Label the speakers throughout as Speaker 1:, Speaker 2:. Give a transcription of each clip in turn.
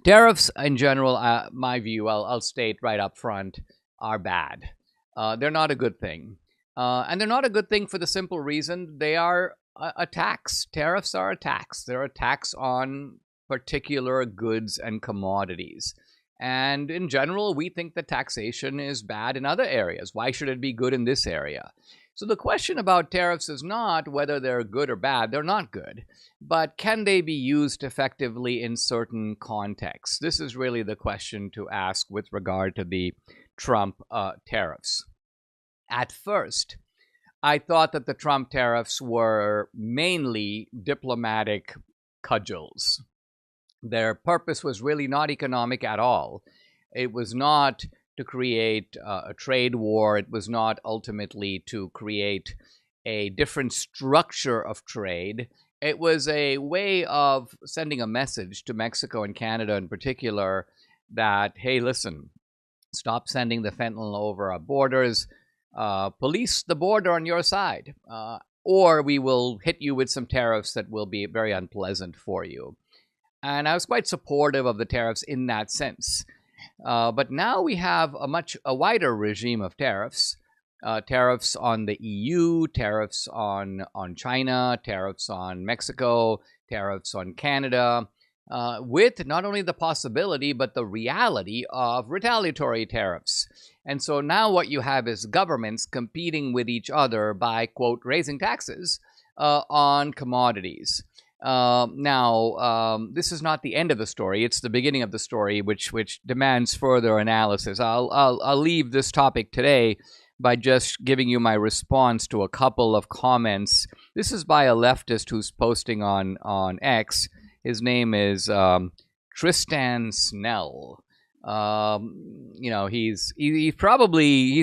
Speaker 1: Tariffs in general, my view, I'll state right up front, are bad. They're not a good thing. And they're not a good thing for the simple reason they are a tax. Tariffs are a tax. They're a tax on particular goods and commodities. And in general, we think that taxation is bad in other areas. Why should it be good in this area? So the question about tariffs is not whether they're good or bad. They're not good. But can they be used effectively in certain contexts? This is really the question to ask with regard to the Trump tariffs. At first, I thought that the Trump tariffs were mainly diplomatic cudgels. Their purpose was really not economic at all. It was not to create a trade war. It was not ultimately to create a different structure of trade. It was a way of sending a message to Mexico and Canada in particular that, hey, listen, stop sending the fentanyl over our borders. Police the border on your side, or we will hit you with some tariffs that will be very unpleasant for you. And I was quite supportive of the tariffs in that sense. But now we have a wider regime of tariffs. Tariffs on the EU, tariffs on China, tariffs on Mexico, tariffs on Canada, with not only the possibility but the reality of retaliatory tariffs. And so now what you have is governments competing with each other by, quote, raising taxes on commodities. This is not the end of the story. It's the beginning of the story, which demands further analysis. I'll leave this topic today by just giving you my response to a couple of comments. This is by a leftist who's posting on X. His name is Tristan Snell. He's probably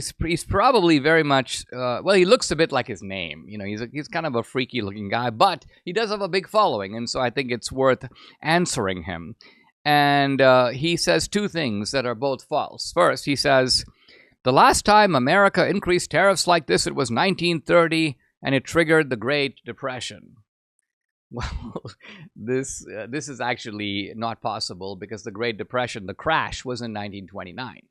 Speaker 1: very much he looks a bit like his name. He's kind of a freaky looking guy, but he does have a big following, and so I think it's worth answering him. And he says two things that are both false. First, he says the last time America increased tariffs like this, it was 1930, and it triggered the Great Depression. Well, this is actually not possible because the Great Depression, the crash, was in 1929.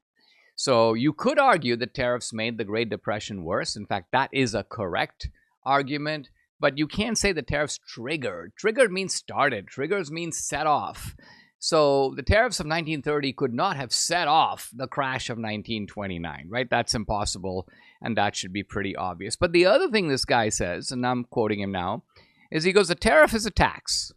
Speaker 1: So you could argue that tariffs made the Great Depression worse. In fact, that is a correct argument. But you can't say the tariffs triggered. Triggered means started. Triggers means set off. So the tariffs of 1930 could not have set off the crash of 1929, right? That's impossible, and that should be pretty obvious. But the other thing this guy says, and I'm quoting him now, is he goes, a tariff is a tax.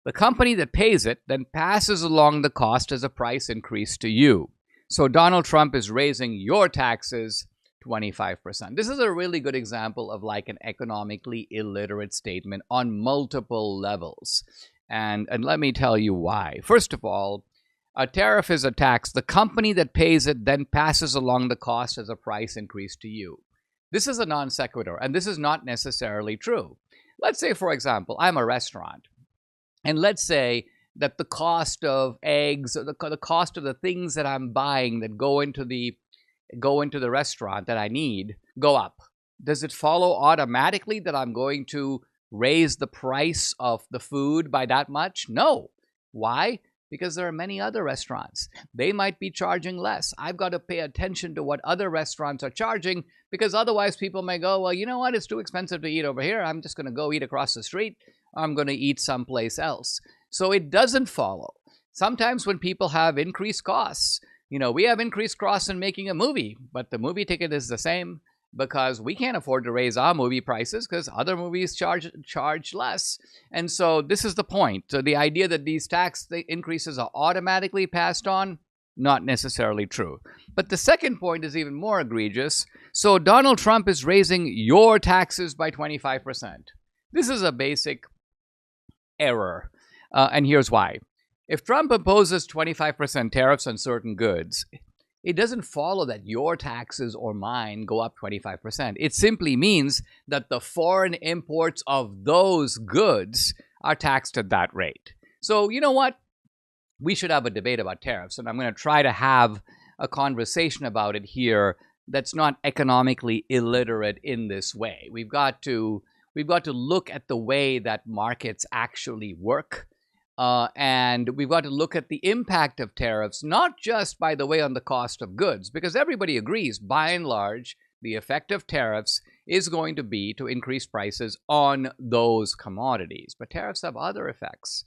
Speaker 1: The company that pays it then passes along the cost as a price increase to you. So Donald Trump is raising your taxes 25%. This is a really good example of like an economically illiterate statement on multiple levels. And let me tell you why. First of all, a tariff is a tax. The company that pays it then passes along the cost as a price increase to you. This is a non sequitur, and this is not necessarily true. Let's say, for example, I'm a restaurant, and let's say that the cost of eggs, or the cost of the things that I'm buying that go into the restaurant that I need go up. Does it follow automatically that I'm going to raise the price of the food by that much? No. Why? Because there are many other restaurants. They might be charging less. I've got to pay attention to what other restaurants are charging, because otherwise people may go, well, you know what? It's too expensive to eat over here. I'm just going to go eat across the street. I'm going to eat someplace else. So it doesn't follow. Sometimes when people have increased costs, we have increased costs in making a movie, but the movie ticket is the same, because we can't afford to raise our movie prices because other movies charge less. And so this is the point. So the idea that these tax increases are automatically passed on, not necessarily true. But the second point is even more egregious. So Donald Trump is raising your taxes by 25%. This is a basic error. And here's why. If Trump imposes 25% tariffs on certain goods, it doesn't follow that your taxes or mine go up 25%. It simply means that the foreign imports of those goods are taxed at that rate. So you know what? We should have a debate about tariffs, and I'm going to try to have a conversation about it here that's not economically illiterate in this way. We've got to look at the way that markets actually work. And we've got to look at the impact of tariffs, not just, by the way, on the cost of goods, because everybody agrees, by and large, the effect of tariffs is going to be to increase prices on those commodities. But tariffs have other effects.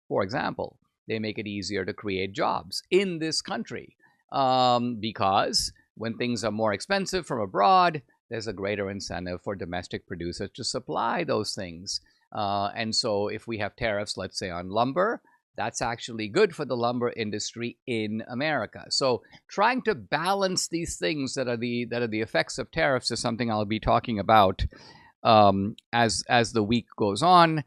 Speaker 1: For example, they make it easier to create jobs in this country because when things are more expensive from abroad, there's a greater incentive for domestic producers to supply those things. And so if we have tariffs, let's say on lumber, that's actually good for the lumber industry in America. So trying to balance these things that are the effects of tariffs is something I'll be talking about as the week goes on.